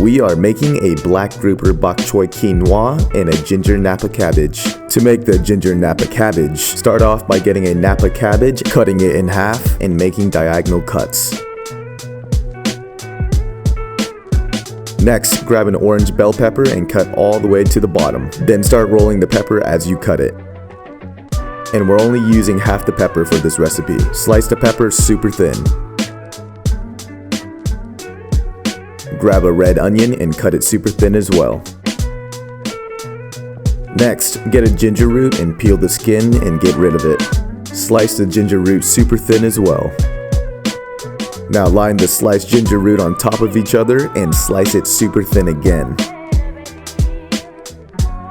We are making a black grouper bok choy quinoa and a ginger Napa cabbage. To make the ginger Napa cabbage, start off by getting a Napa cabbage, cutting it in half, and making diagonal cuts. Next, grab an orange bell pepper and cut all the way to the bottom. Then start rolling the pepper as you cut it. And we're only using half the pepper for this recipe. Slice the pepper super thin. Grab a red onion and cut it super thin as well. Next, get a ginger root and peel the skin and get rid of it. Slice the ginger root super thin as well. Now line the sliced ginger root on top of each other and slice it super thin again.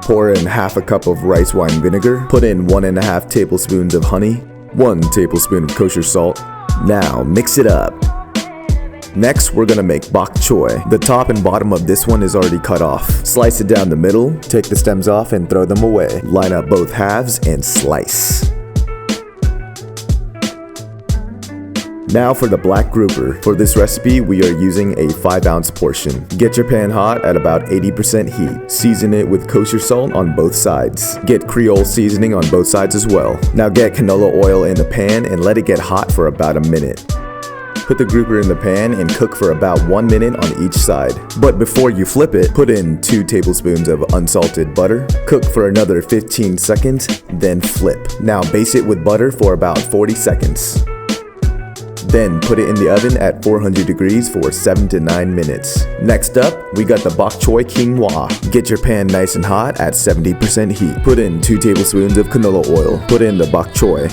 Pour in half a cup of rice wine vinegar. Put in 1.5 tablespoons of honey, 1 tablespoon of kosher salt. Now mix it up. Next, we're gonna make bok choy. The top and bottom of this one is already cut off. Slice it down the middle, take the stems off and throw them away. Line up both halves and slice. Now for the black grouper. For this recipe, we are using a 5-ounce portion. Get your pan hot at about 80% heat. Season it with kosher salt on both sides. Get Creole seasoning on both sides as well. Now get canola oil in the pan and let it get hot for about a minute. Put the grouper in the pan and cook for about 1 minute on each side. But before you flip it, put in 2 tablespoons of unsalted butter. Cook for another 15 seconds, then flip. Now baste it with butter for about 40 seconds. Then put it in the oven at 400 degrees for 7 to 9 minutes. Next up, we got the bok choy quinoa. Get your pan nice and hot at 70% heat. Put in 2 tablespoons of canola oil. Put in the bok choy.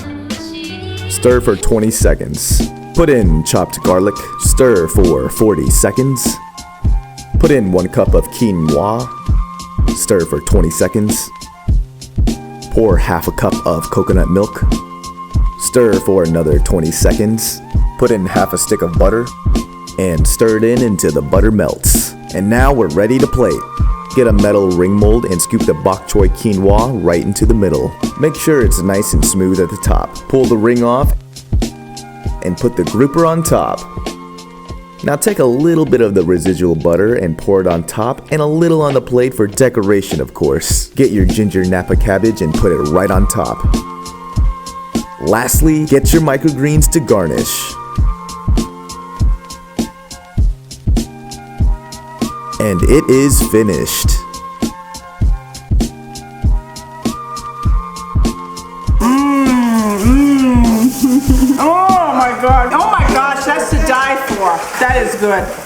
Stir for 20 seconds. Put in chopped garlic. Stir for 40 seconds. Put in 1 cup of quinoa. Stir for 20 seconds. Pour half a cup of coconut milk. Stir for another 20 seconds. Put in half a stick of butter and stir it in until the butter melts. And now we're ready to plate. Get a metal ring mold and scoop the bok choy quinoa right into the middle. Make sure it's nice and smooth at the top. Pull the ring off and put the grouper on top. Now take a little bit of the residual butter and pour it on top and a little on the plate for decoration, of course. Get your ginger Napa cabbage and put it right on top. Lastly, get your microgreens to garnish. And it is finished. Oh my gosh, that's to die for. That is good.